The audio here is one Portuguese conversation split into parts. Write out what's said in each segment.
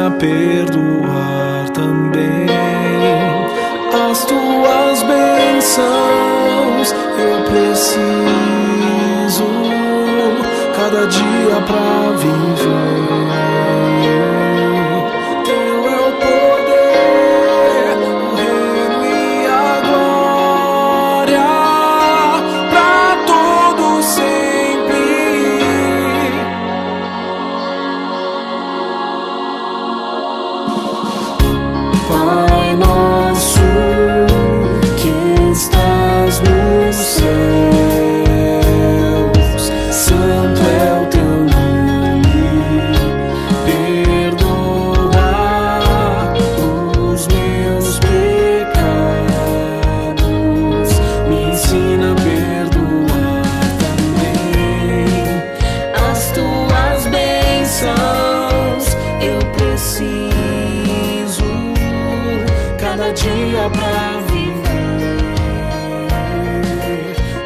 ensina a perdoar também. As tuas bênçãos eu preciso cada dia pra viver. Teu é o poder, o reino e a glória pra todo sempre. Pai nosso que estás nos céus, santo é o teu nome. Perdoa os meus pecados, me ensina a perdoar também. As tuas bênçãos eu preciso cada dia pra viver.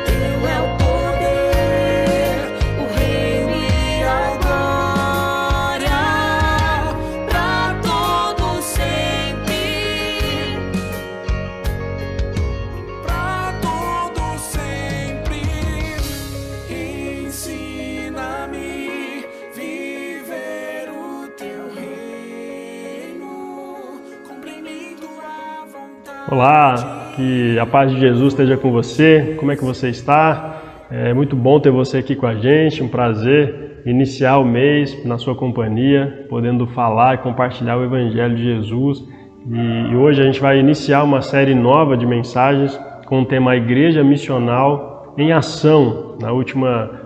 Teu é o poder, o reino e a glória pra todo sempre. Pra todo sempre. Ensina-me viver o teu reino, cumprindo a vontade. Olá, que a paz de Jesus esteja com você. Como é que você está? É muito bom ter você aqui com a gente, um prazer iniciar o mês na sua companhia, podendo falar e compartilhar o Evangelho de Jesus. E hoje a gente vai iniciar uma série nova de mensagens com o tema Igreja Missional em Ação. No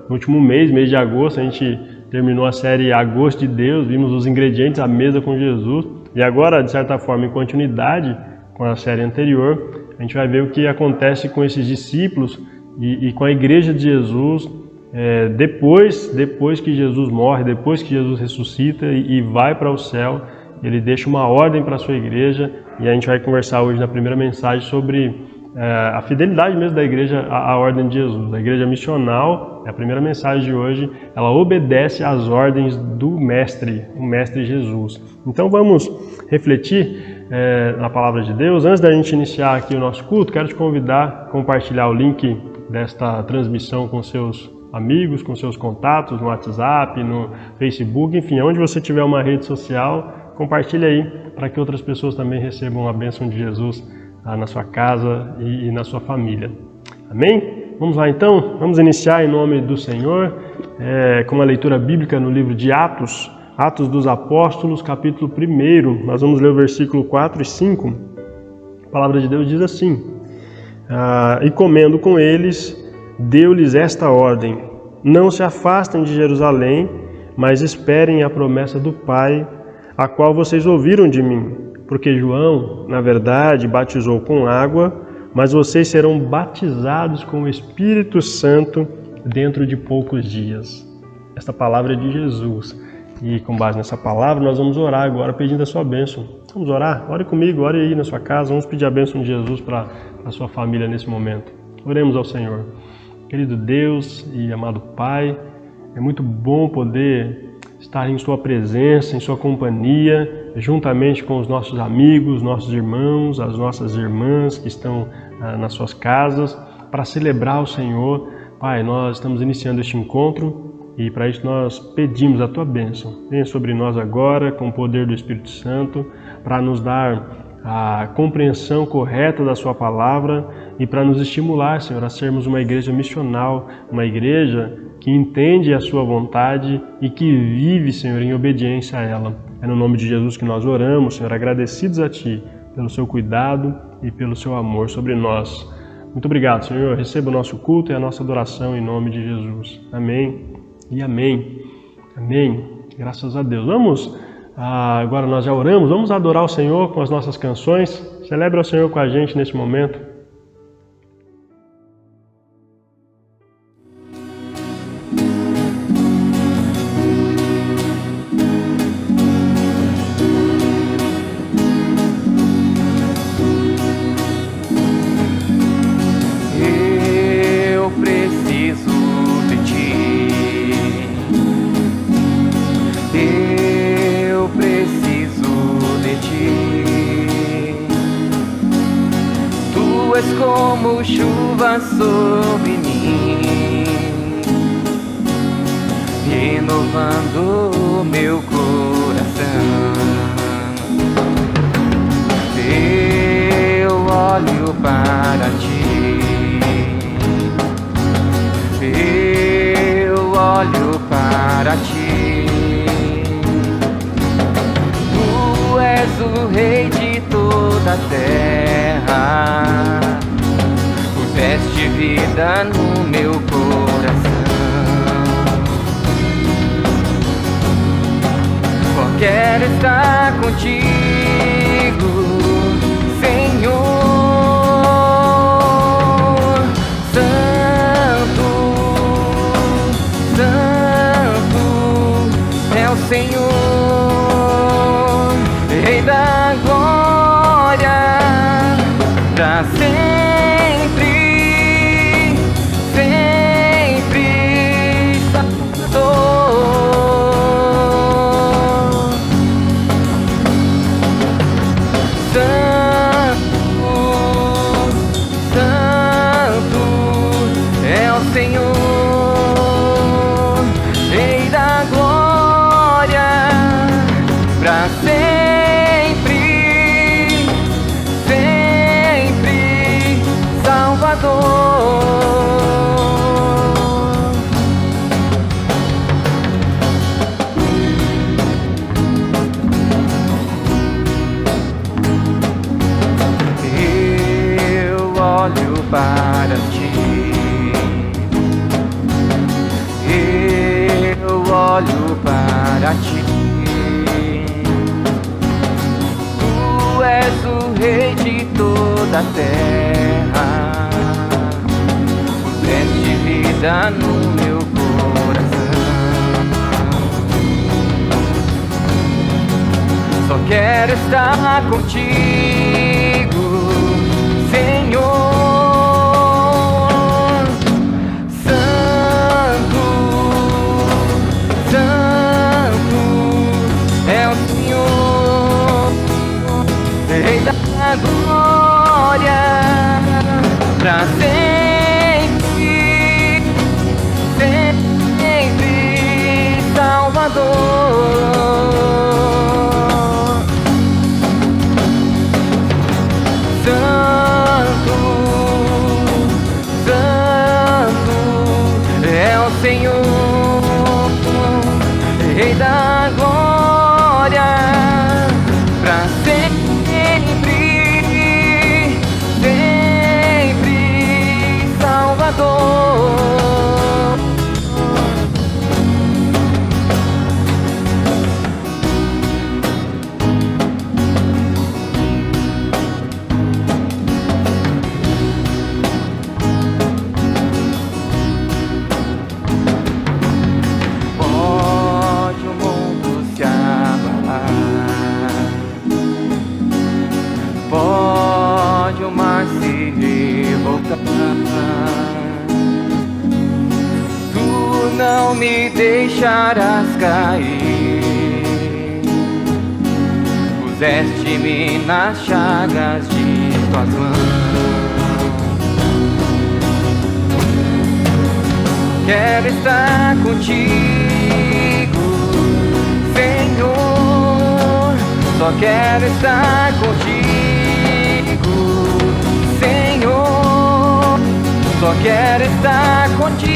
último mês de agosto, a gente terminou a série Agosto de Deus, vimos os ingredientes à mesa com Jesus. E agora, de certa forma, em continuidade com a série anterior, a gente vai ver o que acontece com esses discípulos e com a Igreja de Jesus depois que Jesus morre, depois que Jesus ressuscita e vai para o céu. Ele deixa uma ordem para a sua igreja e a gente vai conversar hoje na primeira mensagem sobre a fidelidade mesmo da igreja à ordem de Jesus. A igreja missional, a primeira mensagem de hoje, ela obedece às ordens do Mestre, o Mestre Jesus. Então vamos refletir na palavra de Deus. Antes da gente iniciar aqui o nosso culto, quero te convidar a compartilhar o link desta transmissão com seus amigos, com seus contatos no WhatsApp, no Facebook, enfim, onde você tiver uma rede social, compartilhe aí para que outras pessoas também recebam a bênção de Jesus na sua casa e na sua família. Amém? Vamos lá então? Vamos iniciar em nome do Senhor com a leitura bíblica no livro de Atos dos Apóstolos, capítulo 1. Nós vamos ler o versículo 4 e 5. A palavra de Deus diz assim: e comendo com eles, deu-lhes esta ordem: não se afastem de Jerusalém, mas esperem a promessa do Pai, a qual vocês ouviram de mim. Porque João, na verdade, batizou com água, mas vocês serão batizados com o Espírito Santo dentro de poucos dias. Esta palavra é de Jesus. E com base nessa palavra, nós vamos orar agora pedindo a sua bênção. Vamos orar? Ore comigo, ore aí na sua casa. Vamos pedir a bênção de Jesus para a sua família nesse momento. Oremos ao Senhor. Querido Deus e amado Pai, é muito bom poder estar em sua presença, em sua companhia, juntamente com os nossos amigos, nossos irmãos, as nossas irmãs que estão nas suas casas, para celebrar o Senhor. Pai, nós estamos iniciando este encontro e para isso nós pedimos a Tua bênção. Venha sobre nós agora com o poder do Espírito Santo para nos dar a compreensão correta da Sua palavra e para nos estimular, Senhor, a sermos uma igreja missional, uma igreja que entende a Sua vontade e que vive, Senhor, em obediência a ela. É no nome de Jesus que nós oramos, Senhor, agradecidos a Ti pelo Seu cuidado e pelo Seu amor sobre nós. Muito obrigado, Senhor. Receba o nosso culto e a nossa adoração em nome de Jesus. Amém e amém. Amém. Graças a Deus. Agora nós já oramos, vamos adorar o Senhor com as nossas canções. Celebre o Senhor com a gente nesse momento. Eu preciso chuva sobre mim, renovando o meu coração. Eu olho para ti, eu olho para ti. Tu és o Rei de toda a terra, puseste vida no meu coração. Só quero estar contigo, Senhor. Santo, Santo é o Senhor, Rei da glória, pra sempre, sempre Salvador. Santo, Santo é o Senhor, Rei da glória, pra sempre, sempre Salvador. Eu olho para ti, eu olho para ti. Tu és o Rei de toda a terra, puseste vida no meu coração. Só quero estar contigo, Senhor. Santo, Santo é o Senhor, Rei da glória, pra sempre, sempre Salvador. Santo, Santo é o Senhor, Rei da glória, pra sempre, sempre Salvador. Pode o mundo se abalar, pode o mar se revoltar, tu não me deixarás cair, puseste-me nas chagas de tuas mãos. Quero estar contigo, Senhor. Só quero estar contigo, Senhor. Só quero estar contigo,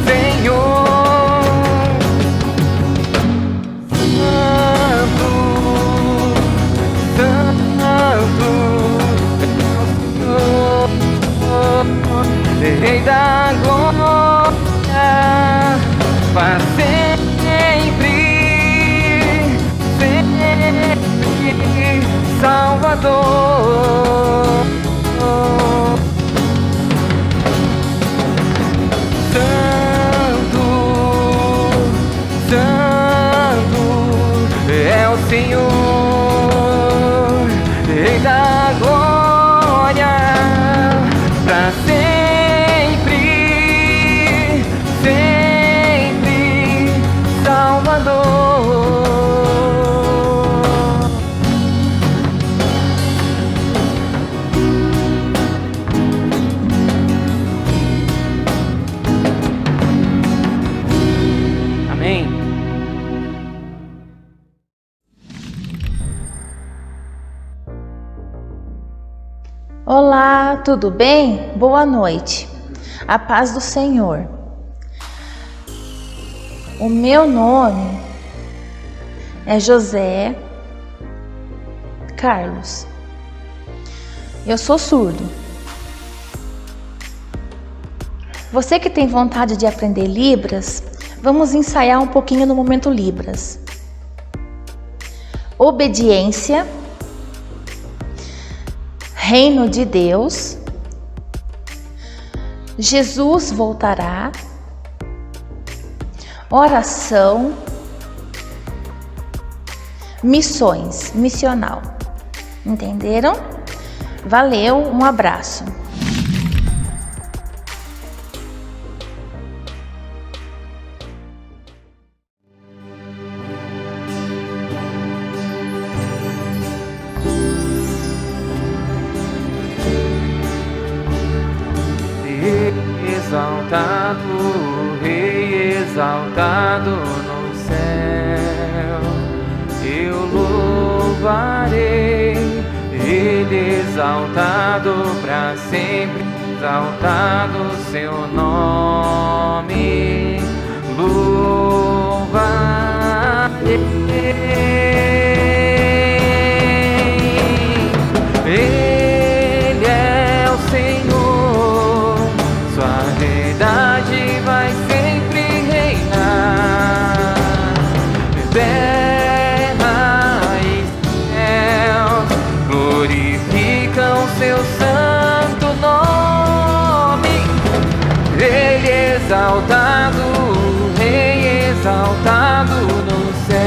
Senhor. Santo, Santo, Rei da glória, para sempre, sempre Salvador. Santo, Santo é o Senhor, Rei da glória, pra sempre, sempre Salvador. Olá, tudo bem? Boa noite. A paz do Senhor. O meu nome é José Carlos. Eu sou surdo. Você que tem vontade de aprender Libras, vamos ensaiar um pouquinho no momento Libras. Obediência, reino de Deus, Jesus voltará, oração, missões, missional. Entenderam? Valeu, um abraço. Exaltado, Rei exaltado no céu, eu louvarei, Ele exaltado para sempre, exaltado seu nome, louvarei. Ele é o Senhor, sua verdade vai sempre reinar. Terra e céu glorificam seu santo nome. Ele exaltado, Rei exaltado no céu.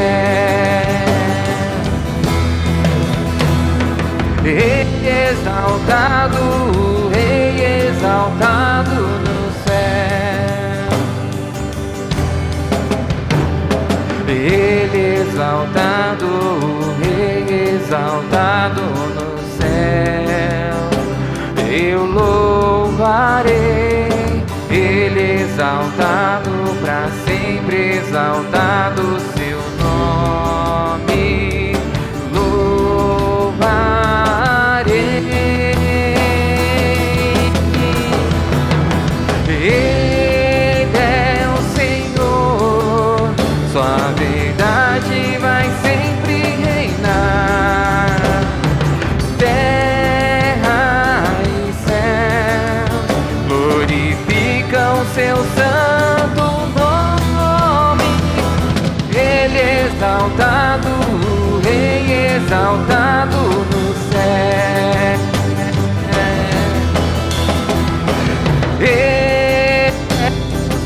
Ele exaltado, Rei exaltado no céu. Ele exaltado, Rei exaltado no céu. Eu louvarei, Ele exaltado para sempre, exaltado seu nome. Ele é o Senhor, sua verdade vai sempre reinar. Terra e céu glorificam seu santo nome. Ele exaltado, Rei exaltado no céu.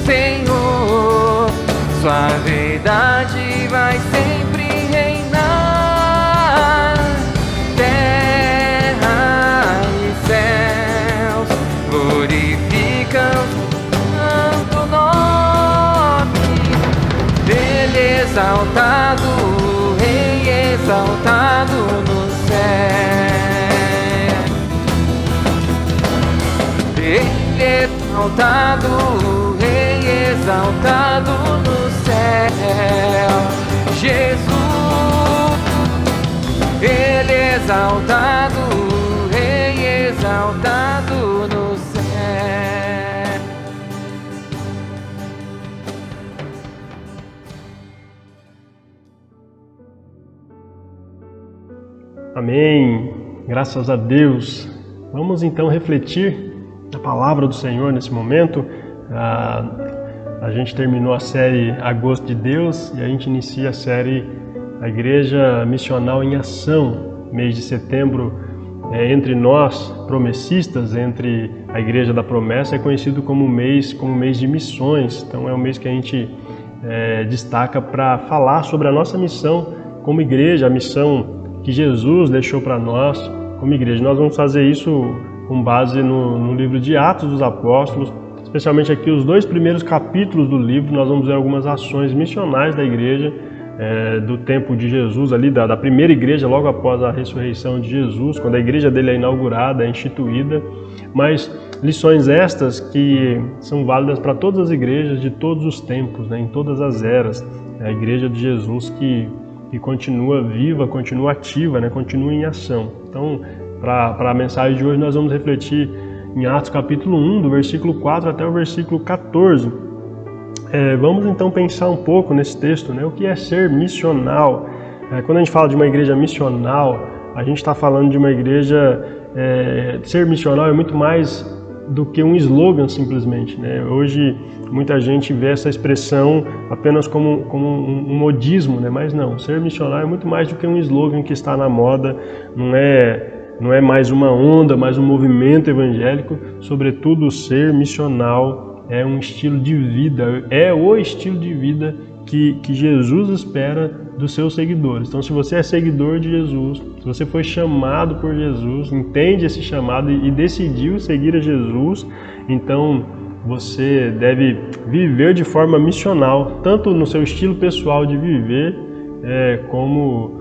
Senhor, sua verdade vai sempre reinar. Terra e céus glorificam o santo nome. Ele exaltado, Rei exaltado no céu. Ele exaltado, Rei exaltado no céu. Jesus, Ele exaltado, Rei exaltado no céu. Amém. Graças a Deus. Vamos então refletir a palavra do Senhor nesse momento. A gente terminou a série Agosto de Deus e a gente inicia a série A Igreja Missional em Ação. Mês de setembro, entre nós, promessistas, entre a Igreja da Promessa, é conhecido como mês de missões. Então é um mês que a gente destaca para falar sobre a nossa missão como igreja, a missão que Jesus deixou para nós como igreja. Nós vamos fazer isso com base no livro de Atos dos Apóstolos, especialmente aqui os 2 primeiros capítulos do livro. Nós vamos ver algumas ações missionais da igreja do tempo de Jesus, ali da primeira igreja, logo após a ressurreição de Jesus, quando a igreja dele é inaugurada, é instituída, mas lições estas que são válidas para todas as igrejas de todos os tempos, né, em todas as eras. É a igreja de Jesus que continua viva, continua ativa, né, continua em ação. Então, Para a mensagem de hoje nós vamos refletir em Atos capítulo 1, do versículo 4 até o versículo 14. Vamos então pensar um pouco nesse texto, né? O que é ser missional? Quando a gente fala de uma igreja missional, a gente está falando de uma igreja... ser missional é muito mais do que um slogan simplesmente, né? Hoje muita gente vê essa expressão apenas como um modismo, né? Mas não, ser missionário é muito mais do que um slogan que está na moda, não é mais uma onda, mais um movimento evangélico. Sobretudo, ser missional é um estilo de vida, é o estilo de vida que Jesus espera dos seus seguidores. Então, se você é seguidor de Jesus, se você foi chamado por Jesus, entende esse chamado e decidiu seguir a Jesus, então você deve viver de forma missional, tanto no seu estilo pessoal de viver, como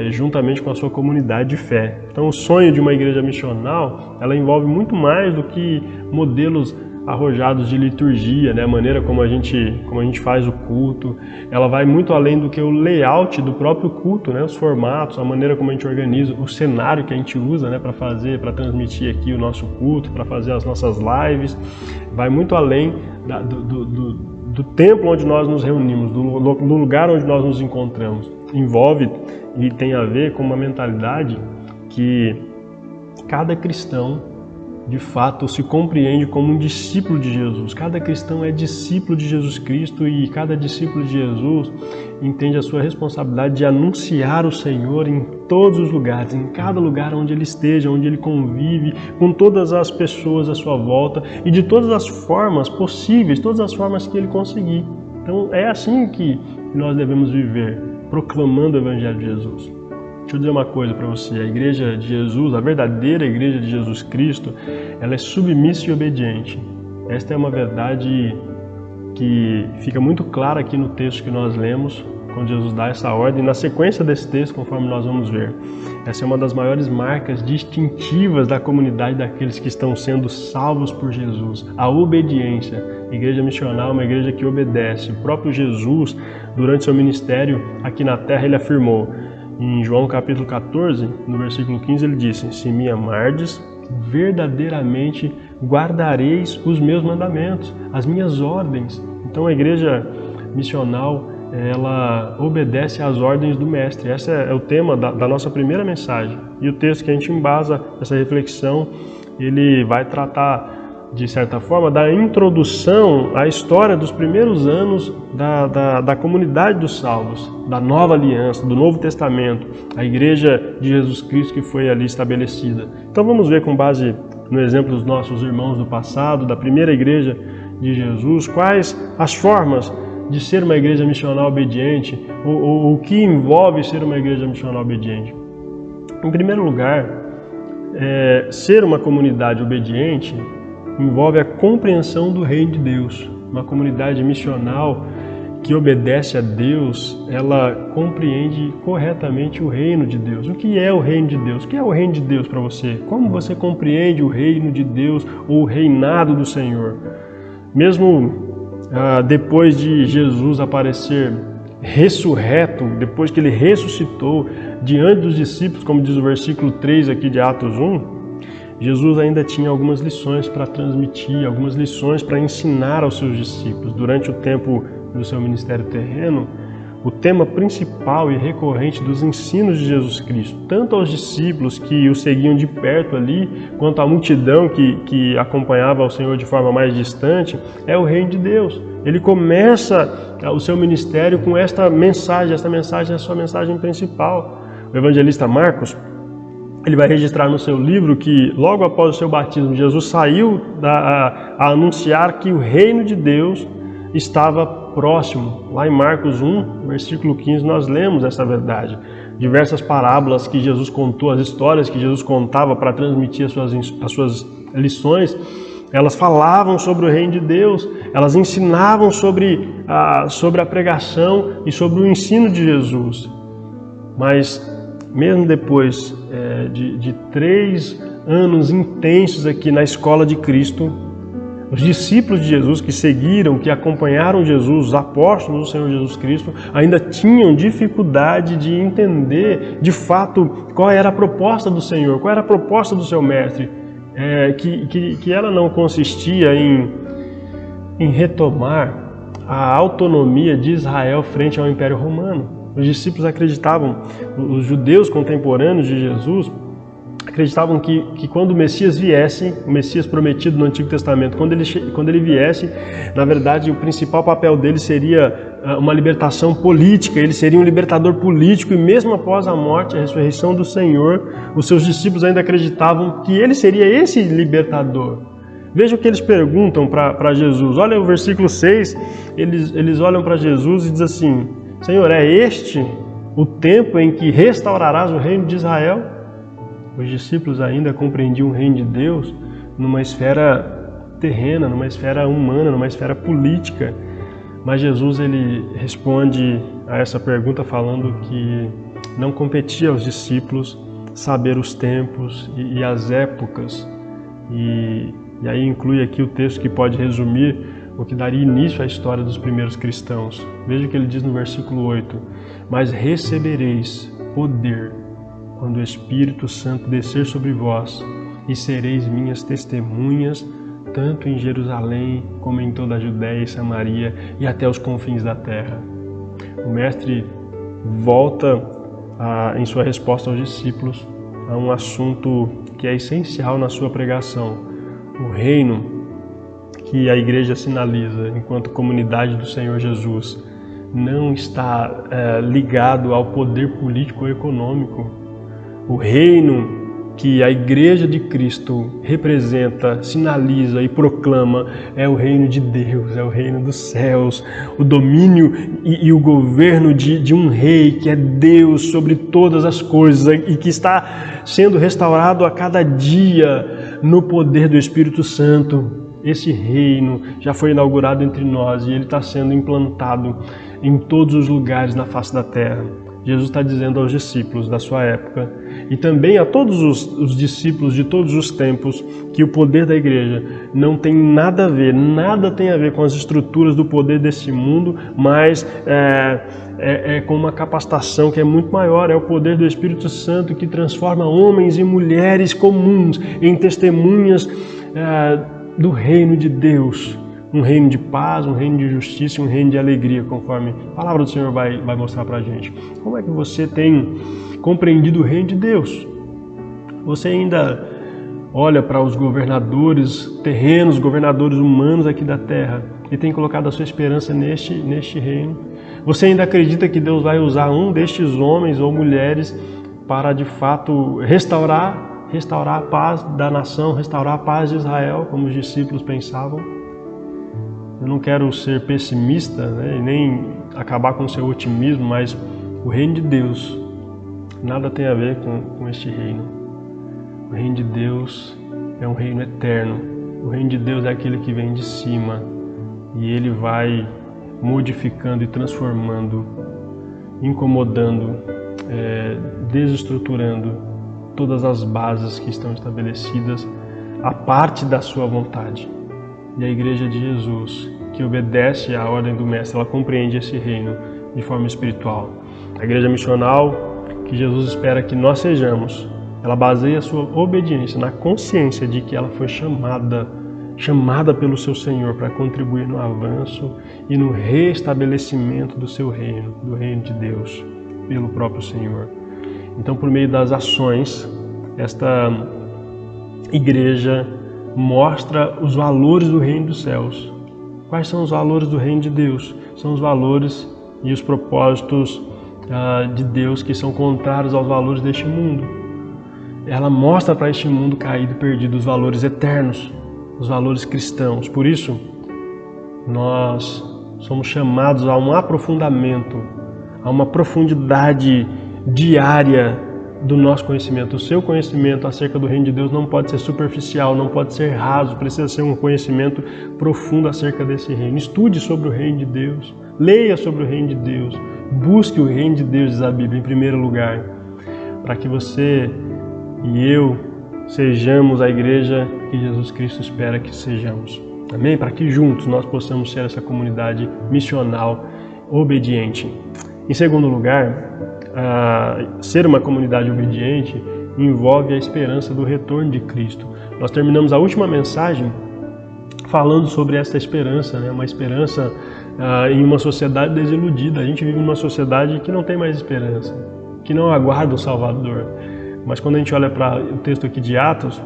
juntamente com a sua comunidade de fé. Então, o sonho de uma igreja missional, ela envolve muito mais do que modelos arrojados de liturgia, né? A maneira como a gente faz o culto, ela vai muito além do que o layout do próprio culto, né? Os formatos, a maneira como a gente organiza, o cenário que a gente usa, né? Para transmitir aqui o nosso culto, para fazer as nossas lives, vai muito além do templo onde nós nos reunimos, do lugar onde nós nos encontramos. Envolve e tem a ver com uma mentalidade que cada cristão de fato se compreende como um discípulo de Jesus. Cada cristão é discípulo de Jesus Cristo e cada discípulo de Jesus entende a sua responsabilidade de anunciar o Senhor em todos os lugares, em cada lugar onde ele esteja, onde ele convive, com todas as pessoas à sua volta e de todas as formas possíveis, todas as formas que ele conseguir. Então é assim que nós devemos viver, proclamando o Evangelho de Jesus. Deixa eu dizer uma coisa para você, a igreja de Jesus, a verdadeira igreja de Jesus Cristo, ela é submissa e obediente. Esta é uma verdade que fica muito clara aqui no texto que nós lemos, quando Jesus dá essa ordem. Na sequência desse texto, conforme nós vamos ver, essa é uma das maiores marcas distintivas da comunidade daqueles que estão sendo salvos por Jesus, a obediência. A igreja missional é uma igreja que obedece. O próprio Jesus, durante seu ministério aqui na terra, ele afirmou, em João capítulo 14, no versículo 15, ele disse: se me amardes, verdadeiramente guardareis os meus mandamentos, as minhas ordens. Então a igreja missional, ela obedece às ordens do Mestre. Esse é o tema da nossa primeira mensagem. E o texto que a gente embasa essa reflexão, ele vai tratar, de certa forma, da introdução à história dos primeiros anos da comunidade dos salvos, da nova aliança, do Novo Testamento, a igreja de Jesus Cristo que foi ali estabelecida. Então vamos ver, com base no exemplo dos nossos irmãos do passado, da primeira igreja de Jesus, quais as formas de ser uma igreja missional obediente, ou o que envolve ser uma igreja missional obediente. Em primeiro lugar, ser uma comunidade obediente envolve a compreensão do reino de Deus. Uma comunidade missional que obedece a Deus, ela compreende corretamente o reino de Deus. O que é o reino de Deus? O que é o reino de Deus para você? Como você compreende o reino de Deus ou o reinado do Senhor? Mesmo depois de Jesus aparecer ressurreto, depois que ele ressuscitou diante dos discípulos, como diz o versículo 3 aqui de Atos 1, Jesus ainda tinha algumas lições para transmitir, algumas lições para ensinar aos seus discípulos. Durante o tempo do seu ministério terreno, o tema principal e recorrente dos ensinos de Jesus Cristo, tanto aos discípulos que o seguiam de perto ali, quanto à multidão que acompanhava o Senhor de forma mais distante, é o reino de Deus. Ele começa o seu ministério com esta mensagem é a sua mensagem principal. O evangelista Marcos, ele vai registrar no seu livro que logo após o seu batismo, Jesus saiu a anunciar que o reino de Deus estava próximo. Lá em Marcos 1, versículo 15, nós lemos essa verdade. Diversas parábolas que Jesus contou, as histórias que Jesus contava para transmitir as suas lições, elas falavam sobre o reino de Deus, elas ensinavam sobre a pregação e sobre o ensino de Jesus. Mas mesmo depois de 3 anos intensos aqui na escola de Cristo, Os discípulos de Jesus que seguiram, que acompanharam Jesus, os apóstolos do Senhor Jesus Cristo, ainda tinham dificuldade de entender de fato qual era a proposta do Senhor, qual era a proposta do seu mestre, que ela não consistia em retomar a autonomia de Israel frente ao Império Romano. Os discípulos acreditavam, os judeus contemporâneos de Jesus, acreditavam que quando o Messias viesse, o Messias prometido no Antigo Testamento, quando ele viesse, na verdade, o principal papel dele seria uma libertação política, ele seria um libertador político, e mesmo após a morte e a ressurreição do Senhor, os seus discípulos ainda acreditavam que ele seria esse libertador. Veja o que eles perguntam para Jesus. Olha o versículo 6, eles olham para Jesus e dizem assim: Senhor, é este o tempo em que restaurarás o reino de Israel? Os discípulos ainda compreendiam o reino de Deus numa esfera terrena, numa esfera humana, numa esfera política. Mas Jesus ele responde a essa pergunta falando que não competia aos discípulos saber os tempos e as épocas. E aí inclui aqui o texto que pode resumir o que daria início à história dos primeiros cristãos. Veja o que ele diz no versículo 8: Mas recebereis poder quando o Espírito Santo descer sobre vós, e sereis minhas testemunhas, tanto em Jerusalém, como em toda a Judéia e Samaria, e até os confins da terra. O Mestre volta, em sua resposta aos discípulos, a um assunto que é essencial na sua pregação. O reino que a igreja sinaliza enquanto comunidade do Senhor Jesus não está ligado ao poder político ou econômico. O reino que a Igreja de Cristo representa, sinaliza e proclama é o reino de Deus, é o reino dos céus, o domínio e o governo de um rei que é Deus sobre todas as coisas e que está sendo restaurado a cada dia no poder do Espírito Santo. Esse reino já foi inaugurado entre nós e ele está sendo implantado em todos os lugares na face da terra. Jesus está dizendo aos discípulos da sua época e também a todos os discípulos de todos os tempos que o poder da igreja não tem nada tem a ver com as estruturas do poder desse mundo, mas é com uma capacitação que é muito maior, é o poder do Espírito Santo que transforma homens e mulheres comuns em testemunhas do reino de Deus. Um reino de paz, um reino de justiça, um reino de alegria, conforme a palavra do Senhor vai mostrar para a gente. Como é que você tem compreendido o reino de Deus? Você ainda olha para os governadores terrenos, governadores humanos aqui da terra e tem colocado a sua esperança neste reino? Você ainda acredita que Deus vai usar um destes homens ou mulheres para, de fato, restaurar a paz da nação, restaurar a paz de Israel, como os discípulos pensavam? Eu não quero ser pessimista, e nem acabar com o seu otimismo, mas o reino de Deus nada tem a ver com este reino. O reino de Deus é um reino eterno. O reino de Deus é aquele que vem de cima e ele vai modificando e transformando, incomodando, desestruturando todas as bases que estão estabelecidas a parte da sua vontade. E a Igreja de Jesus, que obedece à ordem do Mestre, ela compreende esse reino de forma espiritual. A Igreja missional, que Jesus espera que nós sejamos, ela baseia a sua obediência na consciência de que ela foi chamada pelo seu Senhor para contribuir no avanço e no restabelecimento do seu reino, do reino de Deus, pelo próprio Senhor. Então, por meio das ações, esta igreja mostra os valores do reino dos céus. Quais são os valores do reino de Deus? São os valores e os propósitos de Deus que são contrários aos valores deste mundo. Ela mostra para este mundo caído e perdido os valores eternos, os valores cristãos. Por isso, nós somos chamados a um aprofundamento, a uma profundidade diária do nosso conhecimento. O seu conhecimento acerca do reino de Deus não pode ser superficial, não pode ser raso, precisa ser um conhecimento profundo acerca desse reino. Estude sobre o reino de Deus, leia sobre o reino de Deus, busque o reino de Deus, diz a Bíblia, em primeiro lugar, para que você e eu sejamos a igreja que Jesus Cristo espera que sejamos. Amém? Para que juntos nós possamos ser essa comunidade missional obediente. Em segundo lugar, ser uma comunidade obediente envolve a esperança do retorno de Cristo. Nós terminamos a última mensagem falando sobre essa esperança, né? Uma esperança em uma sociedade desiludida. A gente vive numa sociedade que não tem mais esperança, que não aguarda o Salvador. Mas quando a gente olha para o texto aqui de Atos,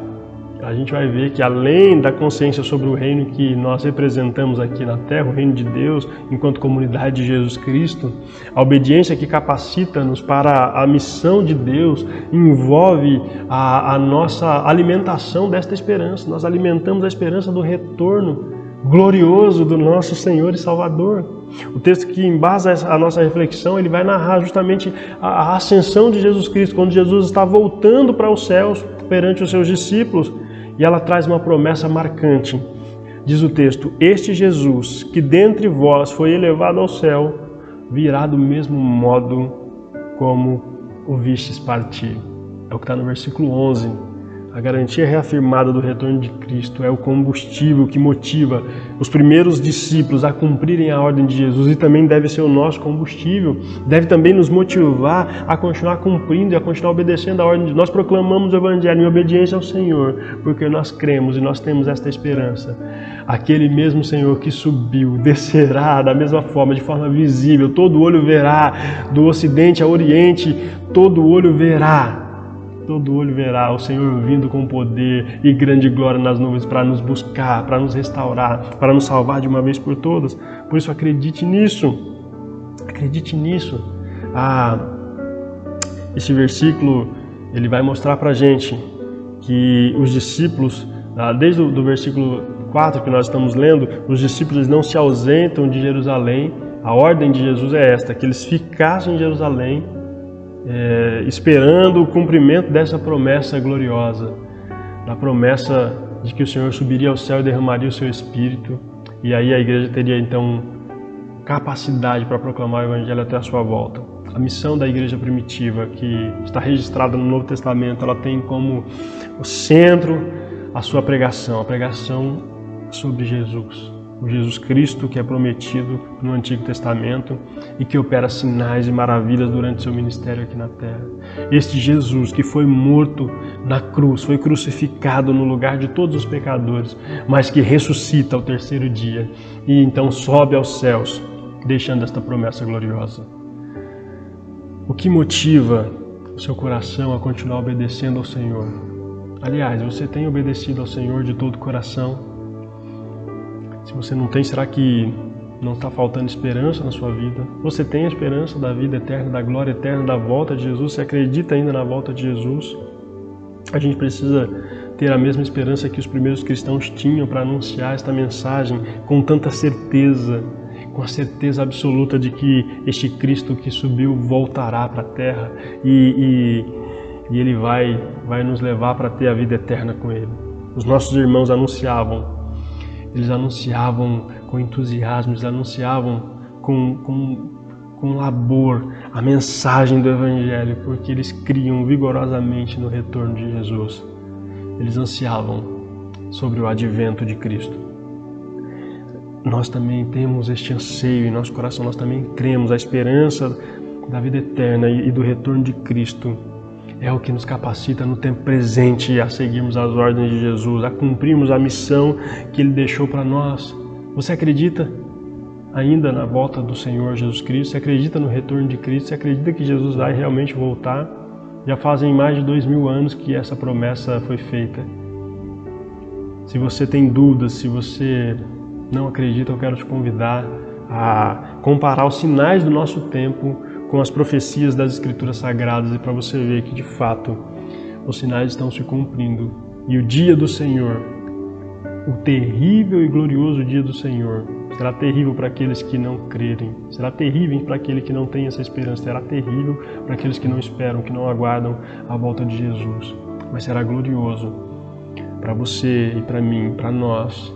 a gente vai ver que além da consciência sobre o reino que nós representamos aqui na Terra, o reino de Deus, enquanto comunidade de Jesus Cristo, a obediência que capacita-nos para a missão de Deus envolve a nossa alimentação desta esperança. Nós alimentamos a esperança do retorno glorioso do nosso Senhor e Salvador. O texto que embasa a nossa reflexão, ele vai narrar justamente a ascensão de Jesus Cristo, quando Jesus está voltando para os céus perante os seus discípulos, e ela traz uma promessa marcante. Diz o texto: este Jesus, que dentre vós foi elevado ao céu, virá do mesmo modo como o vistes partir. É o que está no versículo 11. A garantia reafirmada do retorno de Cristo é o combustível que motiva os primeiros discípulos a cumprirem a ordem de Jesus, e também deve ser o nosso combustível, deve também nos motivar a continuar cumprindo e a continuar obedecendo a ordem de Deus. Nós proclamamos o Evangelho em obediência ao Senhor, porque nós cremos e nós temos esta esperança. Aquele mesmo Senhor que subiu, descerá da mesma forma, de forma visível, todo olho verá, do ocidente ao oriente, todo olho verá o Senhor vindo com poder e grande glória nas nuvens para nos buscar, para nos restaurar, para nos salvar de uma vez por todas. Por isso, acredite nisso. Acredite nisso. Esse versículo, ele vai mostrar para a gente que os discípulos, desde o versículo 4 que nós estamos lendo, os discípulos não se ausentam de Jerusalém. A ordem de Jesus é esta, que eles ficassem em Jerusalém, esperando o cumprimento dessa promessa gloriosa, da promessa de que o Senhor subiria ao céu e derramaria o seu Espírito, e aí a igreja teria então capacidade para proclamar o Evangelho até a sua volta. A missão da igreja primitiva, que está registrada no Novo Testamento, ela tem como o centro a sua pregação, a pregação sobre Jesus. O Jesus Cristo que é prometido no Antigo Testamento e que opera sinais e maravilhas durante seu ministério aqui na Terra. Este Jesus que foi morto na cruz, foi crucificado no lugar de todos os pecadores, mas que ressuscita ao terceiro dia e então sobe aos céus, deixando esta promessa gloriosa. O que motiva o seu coração a continuar obedecendo ao Senhor? Aliás, você tem obedecido ao Senhor de todo o coração? Se você não tem, será que não está faltando esperança na sua vida? Você tem a esperança da vida eterna, da glória eterna, da volta de Jesus? Você acredita ainda na volta de Jesus? A gente precisa ter a mesma esperança que os primeiros cristãos tinham para anunciar esta mensagem com tanta certeza, com a certeza absoluta de que este Cristo que subiu voltará para a terra e Ele vai nos levar para ter a vida eterna com Ele. Os nossos irmãos eles anunciavam com entusiasmo, eles anunciavam com labor a mensagem do Evangelho, porque eles criam vigorosamente no retorno de Jesus. Eles ansiavam sobre o advento de Cristo. Nós também temos este anseio em nosso coração, nós também cremos. A esperança da vida eterna e do retorno de Cristo é o que nos capacita no tempo presente a seguirmos as ordens de Jesus, a cumprirmos a missão que Ele deixou para nós. Você acredita ainda na volta do Senhor Jesus Cristo? Você acredita no retorno de Cristo? Você acredita que Jesus vai realmente voltar? Já fazem mais de 2000 anos que essa promessa foi feita. Se você tem dúvidas, se você não acredita, eu quero te convidar a comparar os sinais do nosso tempo com as profecias das Escrituras Sagradas, e para você ver que de fato os sinais estão se cumprindo. E o dia do Senhor, o terrível e glorioso dia do Senhor, será terrível para aqueles que não crerem, será terrível para aquele que não tem essa esperança, será terrível para aqueles que não esperam, que não aguardam a volta de Jesus, mas será glorioso para você e para mim, para nós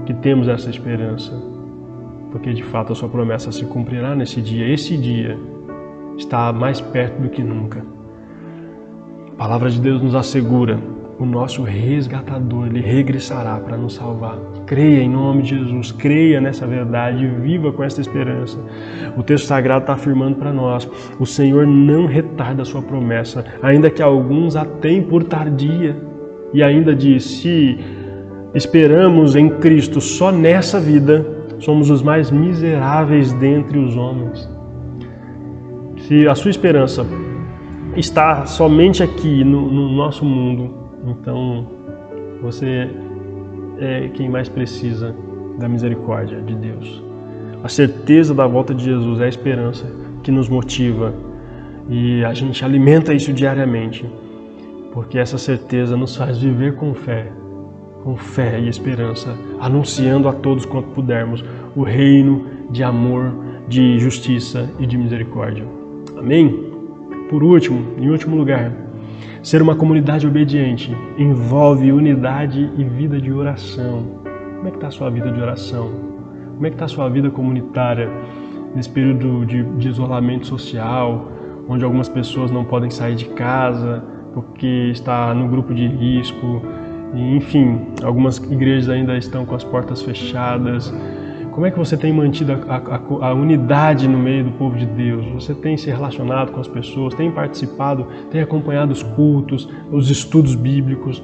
que temos essa esperança, porque de fato a sua promessa se cumprirá nesse dia. Esse dia está mais perto do que nunca. A palavra de Deus nos assegura: o nosso resgatador, ele regressará para nos salvar. Creia em nome de Jesus, creia nessa verdade e viva com essa esperança. O texto sagrado está afirmando para nós, o Senhor não retarda a sua promessa, ainda que alguns a tenham por tardia. E ainda diz, se esperamos em Cristo só nessa vida, somos os mais miseráveis dentre os homens. Se a sua esperança está somente aqui no nosso mundo, então você é quem mais precisa da misericórdia de Deus. A certeza da volta de Jesus é a esperança que nos motiva e a gente alimenta isso diariamente, porque essa certeza nos faz viver com fé e esperança, anunciando a todos quanto pudermos o reino de amor, de justiça e de misericórdia. Amém? Por último, em último lugar, ser uma comunidade obediente envolve unidade e vida de oração. Como é que está a sua vida de oração? Como é que está a sua vida comunitária nesse período de isolamento social, onde algumas pessoas não podem sair de casa porque está no grupo de risco, e, enfim, algumas igrejas ainda estão com as portas fechadas. Como é que você tem mantido a unidade no meio do povo de Deus? Você tem se relacionado com as pessoas, tem participado, tem acompanhado os cultos, os estudos bíblicos?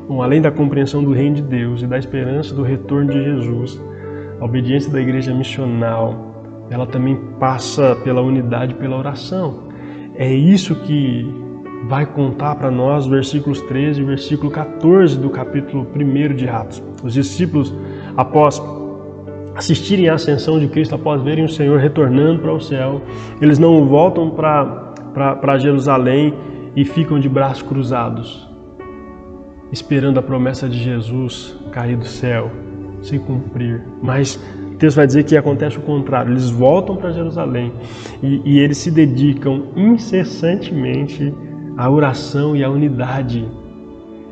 Bom, além da compreensão do reino de Deus e da esperança do retorno de Jesus, a obediência da igreja missional, ela também passa pela unidade, pela oração. É isso que vai contar para nós os versículos 13 e versículo 14 do capítulo 1 de Atos. Os discípulos, após assistirem à ascensão de Cristo, após verem o Senhor retornando para o céu, eles não voltam para Jerusalém e ficam de braços cruzados, esperando a promessa de Jesus cair do céu, se cumprir. Mas o texto vai dizer que acontece o contrário, eles voltam para Jerusalém e eles se dedicam incessantemente à oração e à unidade.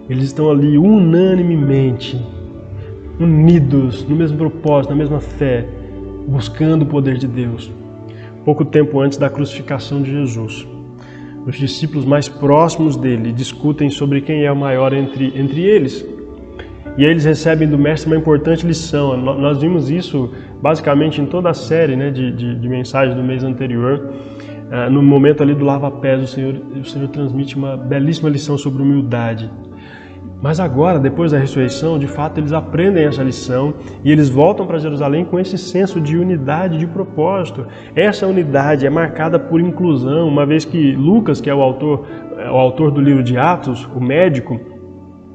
Eles estão ali unanimemente unidos no mesmo propósito, na mesma fé, buscando o poder de Deus. Pouco tempo antes da crucificação de Jesus, os discípulos mais próximos dele discutem sobre quem é o maior entre eles. E aí eles recebem do mestre uma importante lição. Nós vimos isso basicamente em toda a série, né, de mensagens do mês anterior. No momento ali do lava-pés, o Senhor transmite uma belíssima lição sobre humildade. Mas agora, depois da ressurreição, de fato, eles aprendem essa lição e eles voltam para Jerusalém com esse senso de unidade, de propósito. Essa unidade é marcada por inclusão, uma vez que Lucas, que é o autor do livro de Atos, o médico,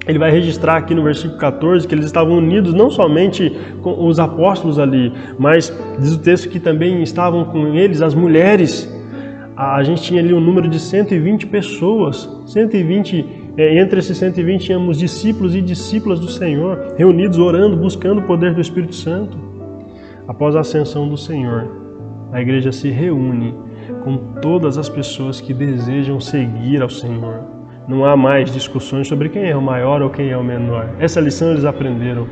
ele vai registrar aqui no versículo 14 que eles estavam unidos não somente com os apóstolos ali, mas diz o texto que também estavam com eles as mulheres. A gente tinha ali um número de 120 pessoas, entre esses 120 tínhamos discípulos e discípulas do Senhor, reunidos, orando, buscando o poder do Espírito Santo. Após a ascensão do Senhor, a igreja se reúne com todas as pessoas que desejam seguir ao Senhor. Não há mais discussões sobre quem é o maior ou quem é o menor. Essa lição eles aprenderam.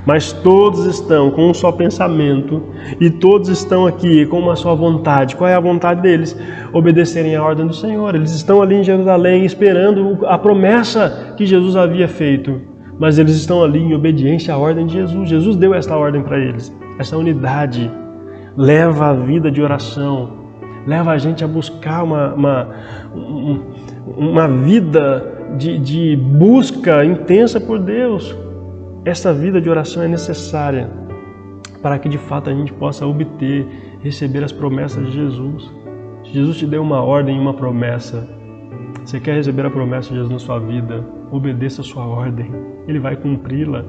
Mas todos estão com um só pensamento e todos estão aqui com uma só vontade. Qual é a vontade deles? Obedecerem à ordem do Senhor. Eles estão ali em Jerusalém esperando a promessa que Jesus havia feito. Mas eles estão ali em obediência à ordem de Jesus. Jesus deu esta ordem para eles. Essa unidade leva a vida de oração, leva a gente a buscar uma vida de busca intensa por Deus. Essa vida de oração é necessária para que de fato a gente possa obter, receber as promessas de Jesus. Se Jesus te deu uma ordem e uma promessa, você quer receber a promessa de Jesus na sua vida, obedeça a sua ordem, Ele vai cumpri-la.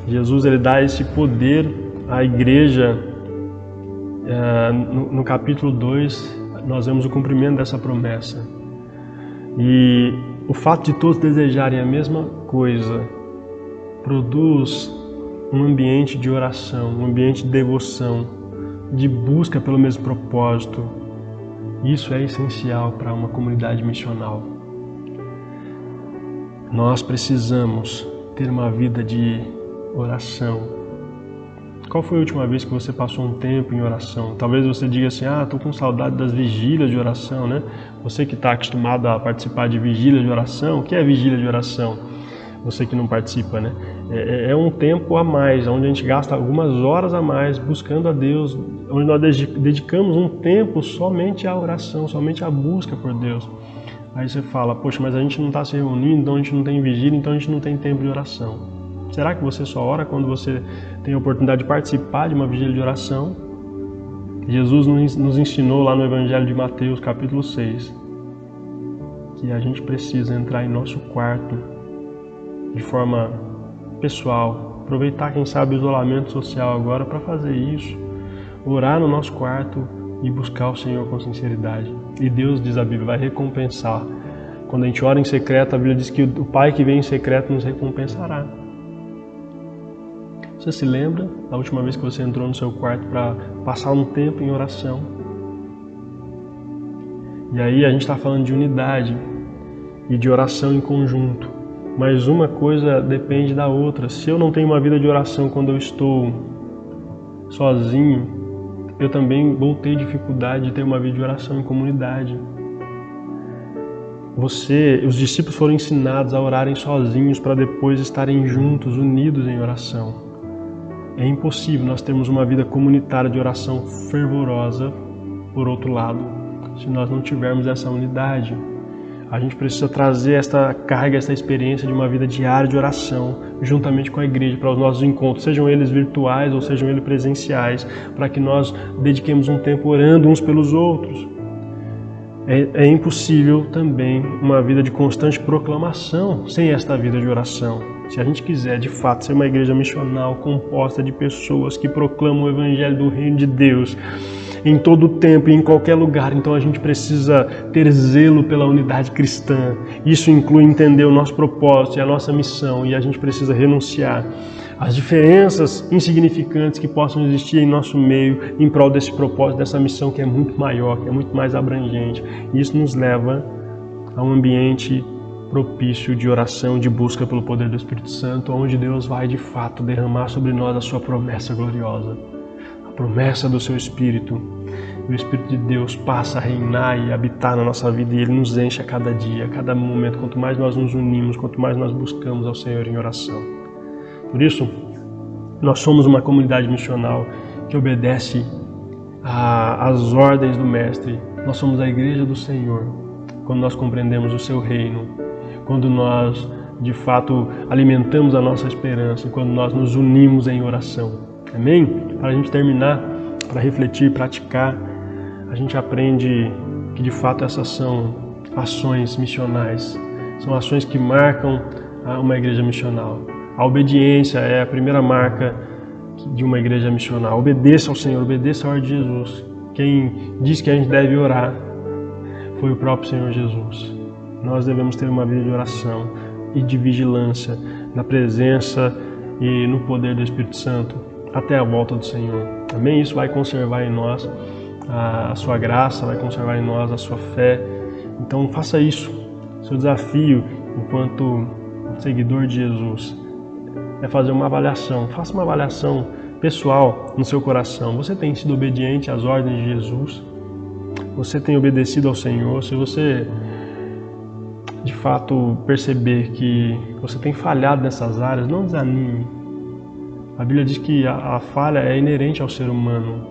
Jesus ele dá esse poder à igreja. No capítulo 2, nós vemos o cumprimento dessa promessa. E o fato de todos desejarem a mesma coisa produz um ambiente de oração, um ambiente de devoção, de busca pelo mesmo propósito. Isso é essencial para uma comunidade missional. Nós precisamos ter uma vida de oração, Qual foi a última vez que você passou um tempo em oração? Talvez você diga assim, estou com saudade das vigílias de oração, né? Você que está acostumado a participar de vigílias de oração, o que é vigília de oração? Você que não participa, né? É um tempo a mais, onde a gente gasta algumas horas a mais buscando a Deus, onde nós dedicamos um tempo somente à oração, somente à busca por Deus. Aí você fala, poxa, mas a gente não está se reunindo, então a gente não tem vigília, então a gente não tem tempo de oração. Será que você só ora quando você tem a oportunidade de participar de uma vigília de oração? Jesus nos ensinou lá no Evangelho de Mateus, capítulo 6, que a gente precisa entrar em nosso quarto de forma pessoal, aproveitar, quem sabe, o isolamento social agora para fazer isso, orar no nosso quarto e buscar o Senhor com sinceridade. E Deus, diz a Bíblia, vai recompensar. Quando a gente ora em secreto, a Bíblia diz que o Pai que vem em secreto nos recompensará. Você se lembra da última vez que você entrou no seu quarto para passar um tempo em oração? E aí a gente está falando de unidade e de oração em conjunto. Mas uma coisa depende da outra. Se eu não tenho uma vida de oração quando eu estou sozinho, eu também vou ter dificuldade de ter uma vida de oração em comunidade. Os discípulos foram ensinados a orarem sozinhos para depois estarem juntos, unidos em oração. É impossível nós termos uma vida comunitária de oração fervorosa, por outro lado, se nós não tivermos essa unidade. A gente precisa trazer esta carga, esta experiência de uma vida diária de oração, juntamente com a igreja, para os nossos encontros, sejam eles virtuais ou sejam eles presenciais, para que nós dediquemos um tempo orando uns pelos outros. É impossível também uma vida de constante proclamação sem esta vida de oração. Se a gente quiser, de fato, ser uma igreja missional composta de pessoas que proclamam o Evangelho do Reino de Deus em todo o tempo e em qualquer lugar, então a gente precisa ter zelo pela unidade cristã. Isso inclui entender o nosso propósito e a nossa missão, e a gente precisa renunciar às diferenças insignificantes que possam existir em nosso meio em prol desse propósito, dessa missão que é muito maior, que é muito mais abrangente. E isso nos leva a um ambiente propício de oração, de busca pelo poder do Espírito Santo, onde Deus vai de fato derramar sobre nós a sua promessa gloriosa, a promessa do seu Espírito. E o Espírito de Deus passa a reinar e habitar na nossa vida, e Ele nos enche a cada dia, a cada momento, quanto mais nós nos unimos, quanto mais nós buscamos ao Senhor em oração. Por isso, nós somos uma comunidade missional que obedece às ordens do Mestre. Nós somos a igreja do Senhor, quando nós compreendemos o seu reino, quando nós, de fato, alimentamos a nossa esperança, quando nós nos unimos em oração. Amém? Para a gente terminar, para refletir, praticar, a gente aprende que, de fato, essas são ações missionais, são ações que marcam uma igreja missional. A obediência é a primeira marca de uma igreja missional. Obedeça ao Senhor, obedeça a ordem de Jesus. Quem diz que a gente deve orar foi o próprio Senhor Jesus. Nós devemos ter uma vida de oração e de vigilância na presença e no poder do Espírito Santo até a volta do Senhor. Amém? Isso vai conservar em nós a sua graça, vai conservar em nós a sua fé. Então faça isso. Seu desafio enquanto seguidor de Jesus é fazer uma avaliação. Faça uma avaliação pessoal no seu coração. Você tem sido obediente às ordens de Jesus? Você tem obedecido ao Senhor? Se você de fato perceber que você tem falhado nessas áreas, não desanime. A Bíblia diz que a falha é inerente ao ser humano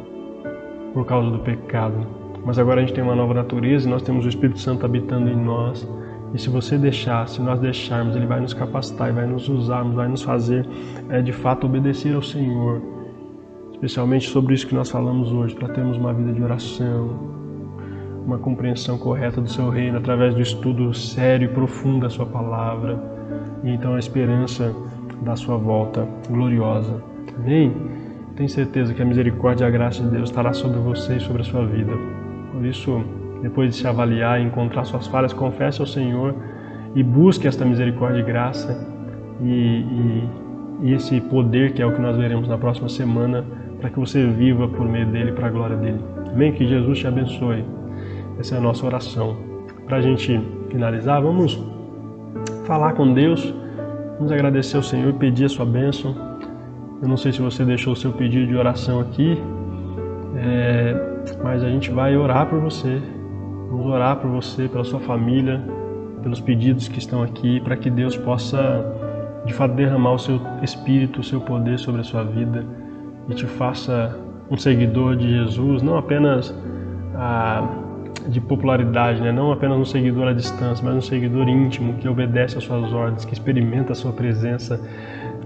por causa do pecado. Mas agora a gente tem uma nova natureza e nós temos o Espírito Santo habitando em nós. E se você deixar, se nós deixarmos, Ele vai nos capacitar e vai nos usar, vai nos fazer de fato obedecer ao Senhor. Especialmente sobre isso que nós falamos hoje, para termos uma vida de oração, uma compreensão correta do seu reino através do estudo sério e profundo da sua palavra. E então a esperança da sua volta gloriosa. Amém? Tenho certeza que a misericórdia e a graça de Deus estará sobre você e sobre a sua vida. Por isso, depois de se avaliar e encontrar suas falhas, confesse ao Senhor e busque esta misericórdia e graça e esse poder que é o que nós veremos na próxima semana, para que você viva por meio dele, para a glória dele. Amém? Que Jesus te abençoe. Essa é a nossa oração. Para a gente finalizar, vamos falar com Deus, vamos agradecer ao Senhor e pedir a sua bênção. Eu não sei se você deixou o seu pedido de oração aqui, mas a gente vai orar por você. Vamos orar por você, pela sua família, pelos pedidos que estão aqui, para que Deus possa, de fato, derramar o seu Espírito, o seu poder sobre a sua vida e te faça um seguidor de Jesus, não apenas de popularidade, né? Não apenas um seguidor à distância, mas um seguidor íntimo que obedece às suas ordens, que experimenta a sua presença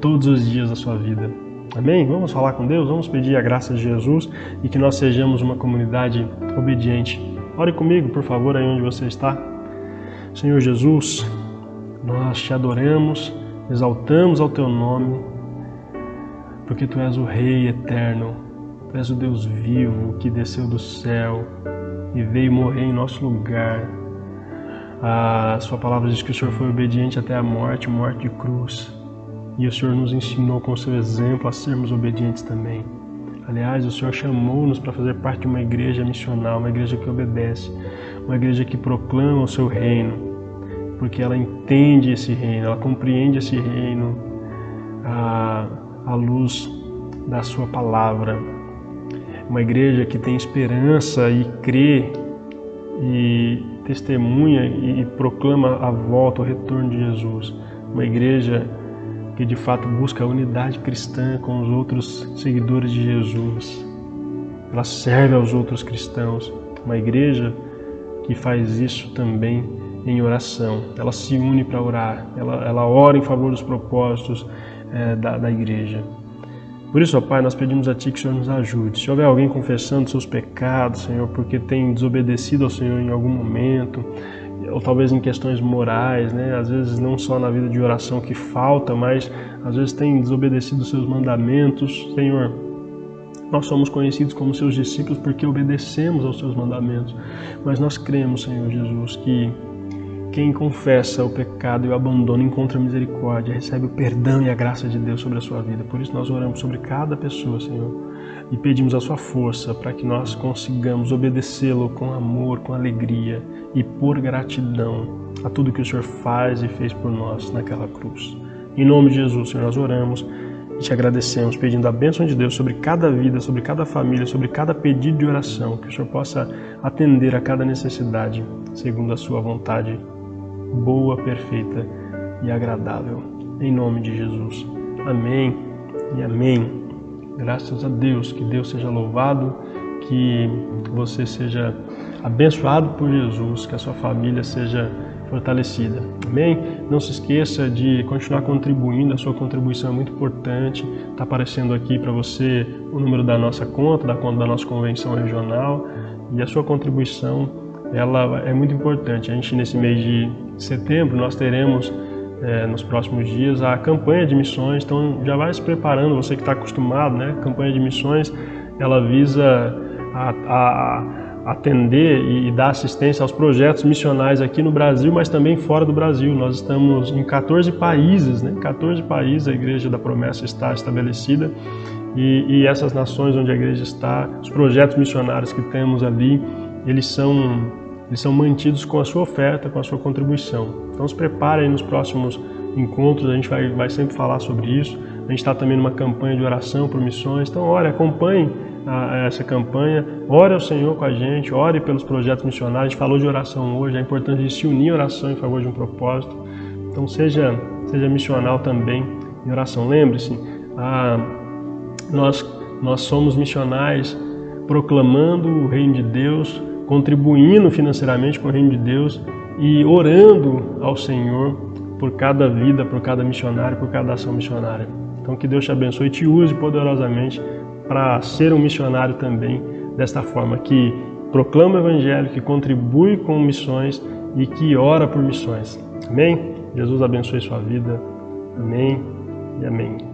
todos os dias da sua vida. Amém? Vamos falar com Deus, vamos pedir a graça de Jesus e que nós sejamos uma comunidade obediente. Ore comigo, por favor, aí onde você está. Senhor Jesus, nós te adoramos, exaltamos ao teu nome, porque tu és o Rei eterno, tu és o Deus vivo que desceu do céu e veio morrer em nosso lugar. A sua palavra diz que o Senhor foi obediente até a morte de cruz. E o Senhor nos ensinou com o seu exemplo a sermos obedientes também. Aliás, o Senhor chamou-nos para fazer parte de uma igreja missional, uma igreja que obedece, uma igreja que proclama o seu reino, porque ela entende esse reino, ela compreende esse reino à luz da sua palavra. Uma igreja que tem esperança e crê e testemunha e proclama a volta, o retorno de Jesus. Uma igreja que de fato busca a unidade cristã com os outros seguidores de Jesus. Ela serve aos outros cristãos. Uma igreja que faz isso também em oração. Ela se une para orar. Ela ora em favor dos propósitos da igreja. Por isso, ó Pai, nós pedimos a Ti que o Senhor nos ajude. Se houver alguém confessando seus pecados, Senhor, porque tem desobedecido ao Senhor em algum momento, ou talvez em questões morais, né? Às vezes não só na vida de oração que falta, mas às vezes tem desobedecido os seus mandamentos. Senhor, nós somos conhecidos como seus discípulos porque obedecemos aos seus mandamentos, mas nós cremos, Senhor Jesus, que quem confessa o pecado e o abandono encontra misericórdia, recebe o perdão e a graça de Deus sobre a sua vida. Por isso nós oramos sobre cada pessoa, Senhor, e pedimos a sua força para que nós consigamos obedecê-lo com amor, com alegria e por gratidão a tudo que o Senhor faz e fez por nós naquela cruz. Em nome de Jesus, Senhor, nós oramos e te agradecemos, pedindo a bênção de Deus sobre cada vida, sobre cada família, sobre cada pedido de oração, que o Senhor possa atender a cada necessidade, segundo a sua vontade boa, perfeita e agradável. Em nome de Jesus. Amém e amém. Graças a Deus, que Deus seja louvado, que você seja abençoado por Jesus, que a sua família seja fortalecida. Amém? Não se esqueça de continuar contribuindo, a sua contribuição é muito importante. Está aparecendo aqui para você o número da nossa conta, da conta da nossa convenção regional, e a sua contribuição ela é muito importante. A gente, nesse mês de setembro, nós teremos nos próximos dias a campanha de missões, então já vai se preparando, você que está acostumado, né? A campanha de missões, ela visa atender e dar assistência aos projetos missionais aqui no Brasil, mas também fora do Brasil. Nós estamos em 14 países, né? 14 países a Igreja da Promessa está estabelecida, e essas nações onde a igreja está, os projetos missionários que temos ali, eles são mantidos com a sua oferta, com a sua contribuição. Então se prepare aí nos próximos encontros, a gente vai sempre falar sobre isso. A gente está também numa campanha de oração por missões, então ore, acompanhe essa campanha, ore ao Senhor com a gente, ore pelos projetos missionários. A gente falou de oração hoje, a importância de se unir em oração em favor de um propósito. Então seja missional também em oração. Lembre-se, nós somos missionais proclamando o reino de Deus, contribuindo financeiramente com o reino de Deus e orando ao Senhor por cada vida, por cada missionário, por cada ação missionária. Então que Deus te abençoe e te use poderosamente para ser um missionário também desta forma, que proclama o Evangelho, que contribui com missões e que ora por missões. Amém? Jesus abençoe sua vida. Amém e amém.